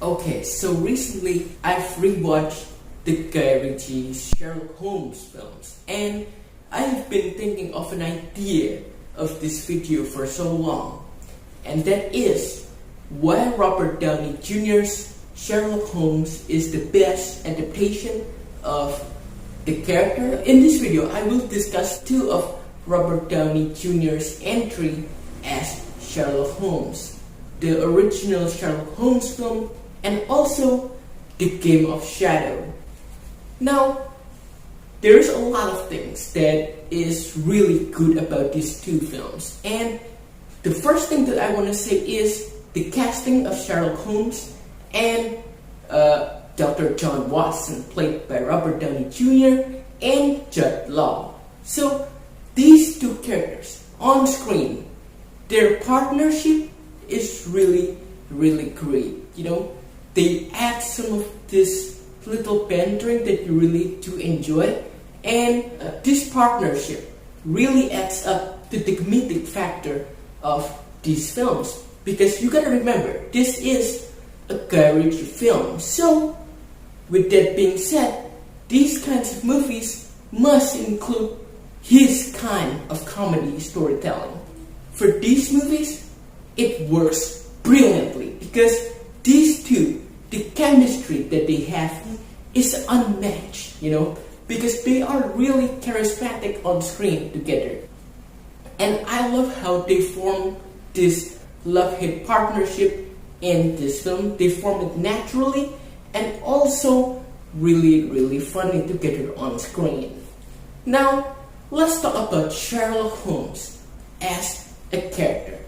Okay, so recently I've rewatched the Guy Ritchie's Sherlock Holmes films, and I've been thinking of an idea of this video for so long, and that is why Robert Downey Jr.'s Sherlock Holmes is the best adaptation of the character. In this video, I will discuss two of Robert Downey Jr.'s entry as Sherlock Holmes, the original Sherlock Holmes film, and also The Game of Shadow. Now, there's a lot of things that is really good about these two films, and the first thing that I want to say is the casting of Sherlock Holmes and Dr. John Watson, played by Robert Downey Jr. and Jude Law. So these two characters on screen, their partnership is really great. They add some of this little bantering that you really do enjoy, and this partnership really adds up to the comedic factor of these films, because you gotta remember, this is a Guy Ritchie film. So with that being said, these kinds of movies must include his kind of comedy storytelling. For these movies, it works brilliantly because these two, the chemistry that they have is unmatched, because they are really charismatic on screen together. And I love how they form this love-hate partnership in this film. They form it naturally and also really funny together on screen. Now, let's talk about Sherlock Holmes as a character.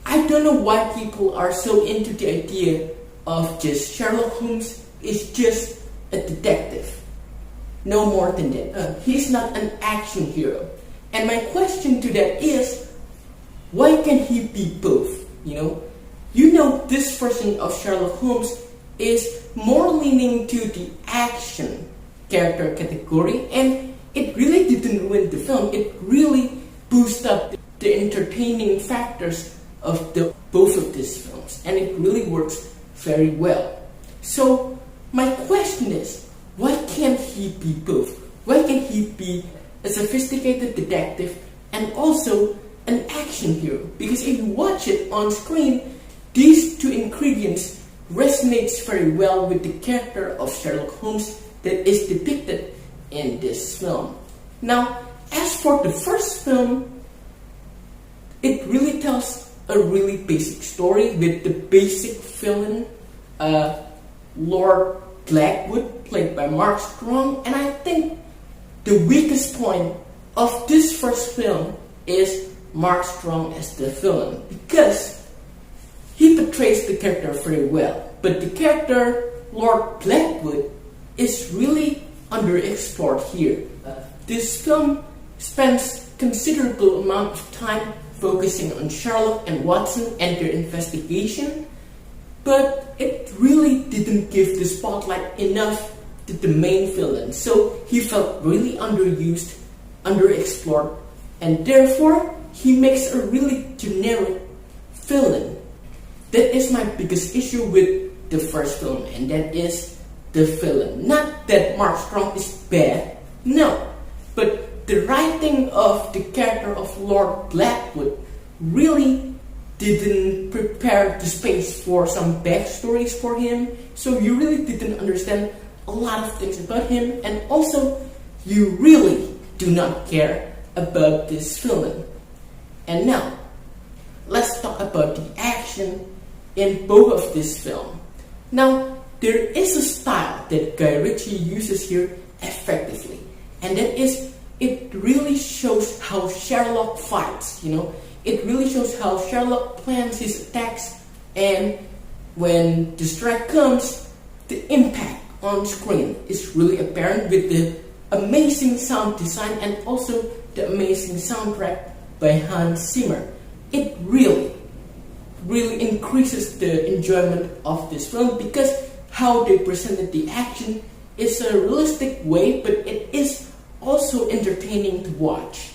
I don't know why people are so into the idea of just Sherlock Holmes is just a detective. No more than that. He's not an action hero. And my question to that is, why can he be both? This version of Sherlock Holmes is more leaning to the action character category, and it really didn't ruin the film. It really boosted up the entertaining factors of both of these films, and it really works very well. So my question is, why can't he be both? Why can't he be a sophisticated detective and also an action hero? Because if you watch it on screen, these two ingredients resonates very well with the character of Sherlock Holmes that is depicted in this film. Now, as for the first film, it really tells a really basic story with the basic villain, Lord Blackwood, played by Mark Strong. And I think the weakest point of this first film is Mark Strong as the villain, because he portrays the character very well. But the character, Lord Blackwood, is really underexplored here. This film spends considerable amount of time focusing on Sherlock and Watson and their investigation, but it really didn't give the spotlight enough to the main villain. So he felt really underused, underexplored, and therefore he makes a really generic villain. That is my biggest issue with the first film, and that is the villain. Not that Mark Strong is bad, no, but the writing of the character of Lord Blackwood really didn't prepare the space for some backstories for him, so you really didn't understand a lot of things about him, and also you really do not care about this villain. And now, let's talk about the action in both of this film. Now, there is a style that Guy Ritchie uses here effectively, and that is, it really shows how Sherlock fights, It really shows how Sherlock plans his attacks, and when the strike comes, the impact on screen is really apparent with the amazing sound design and also the amazing soundtrack by Hans Zimmer. It really increases the enjoyment of this film, because how they presented the action is a realistic way, but it is also entertaining to watch.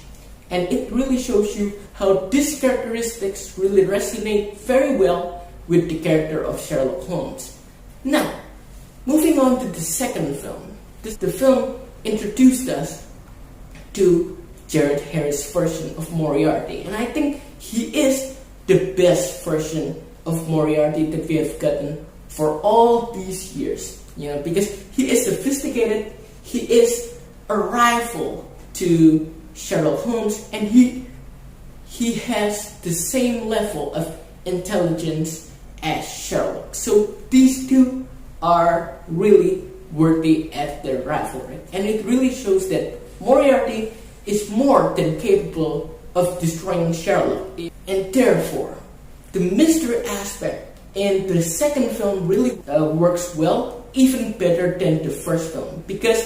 And it really shows you how these characteristics really resonate very well with the character of Sherlock Holmes. Now, moving on to the second film. The film introduced us to Jared Harris' version of Moriarty, and I think he is the best version of Moriarty that we have gotten for all these years. Because he is sophisticated, he is a rival to Sherlock Holmes, and he has the same level of intelligence as Sherlock. So these two are really worthy at their rivalry, and it really shows that Moriarty is more than capable of destroying Sherlock, and therefore the mystery aspect in the second film really works well, even better than the first film. Because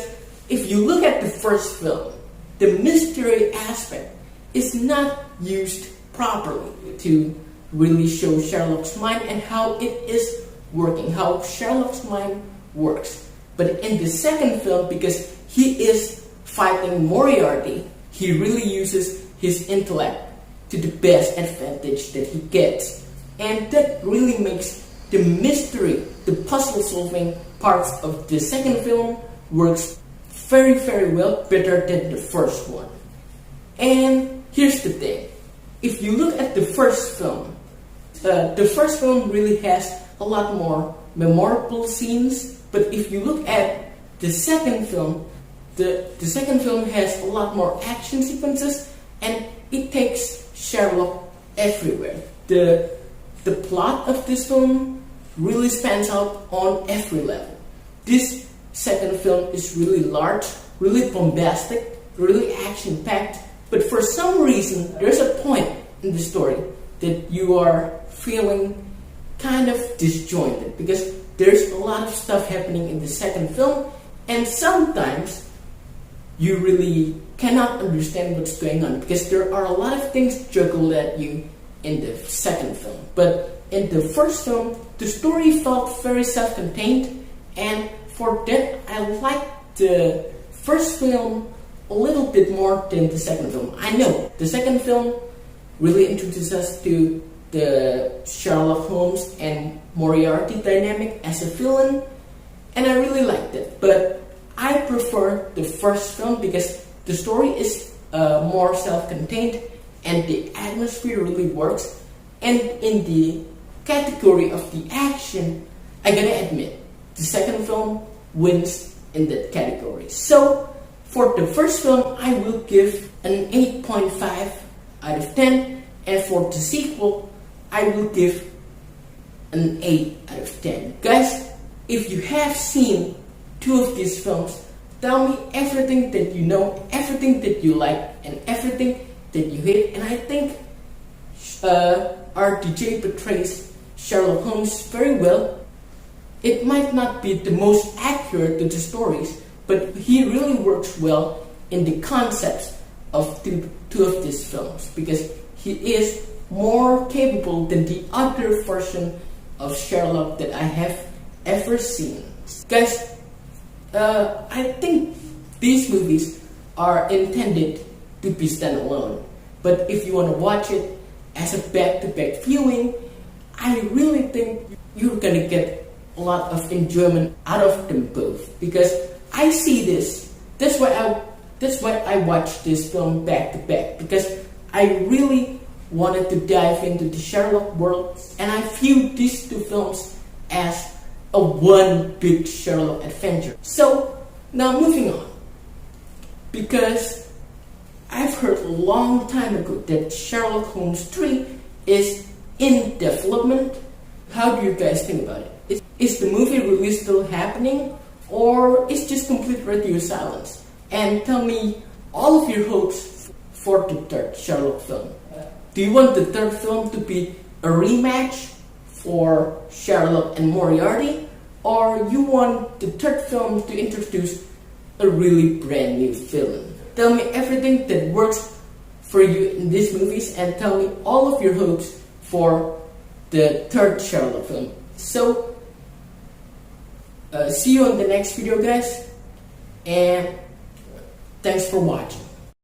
if you look at the first film, the mystery aspect is not used properly to really show Sherlock's mind and how it is working, how Sherlock's mind works. But in the second film, because he is fighting Moriarty, he really uses his intellect to the best advantage that he gets. And that really makes the mystery, the puzzle solving parts of the second film works very, very well, better than the first one. And here's the thing. If you look at the first film really has a lot more memorable scenes. But if you look at the second film, the second film has a lot more action sequences, and it takes Sherlock everywhere. The plot of this film really spans out on every level. This second film is really large, really bombastic, really action-packed, but for some reason there's a point in the story that you are feeling kind of disjointed, because there's a lot of stuff happening in the second film, and sometimes you really cannot understand what's going on, because there are a lot of things juggled at you in the second film. But in the first film, the story felt very self-contained, and for that I liked the first film a little bit more than the second film. I know the second film really introduced us to the Sherlock Holmes and Moriarty dynamic as a villain, and I really liked it. But I prefer the first film because the story is more self-contained and the atmosphere really works. And in the category of the action, I gotta admit, the second film wins in that category. So for the first film, I will give an 8.5 out of 10, and for the sequel, I will give an 8 out of 10. Guys, if you have seen two of these films, tell me everything that you know, everything that you like, and everything that you hate. And I think RDJ portrays Sherlock Holmes very well. It might not be the most accurate to the stories, but he really works well in the concepts of two of these films, because he is more capable than the other version of Sherlock that I have ever seen. Guys, I think these movies are intended to be standalone, but if you want to watch it as a back-to-back viewing, I really think you're gonna get a lot of enjoyment out of them both, because I see this. That's why I watched this film back-to-back, because I really wanted to dive into the Sherlock world, and I view these two films as a one big Sherlock adventure. So now moving on, because I've heard a long time ago that Sherlock Holmes 3 is in development. How do you guys think about it? Is the movie really still happening, or is just complete radio silence? And tell me all of your hopes for the third Sherlock film. Do you want the third film to be a rematch for Sherlock and Moriarty, or you want the third film to introduce a really brand new villain? Tell me everything that works for you in these movies, and tell me all of your hopes for the third Sherlock film. So, see you on the next video, guys, and thanks for watching.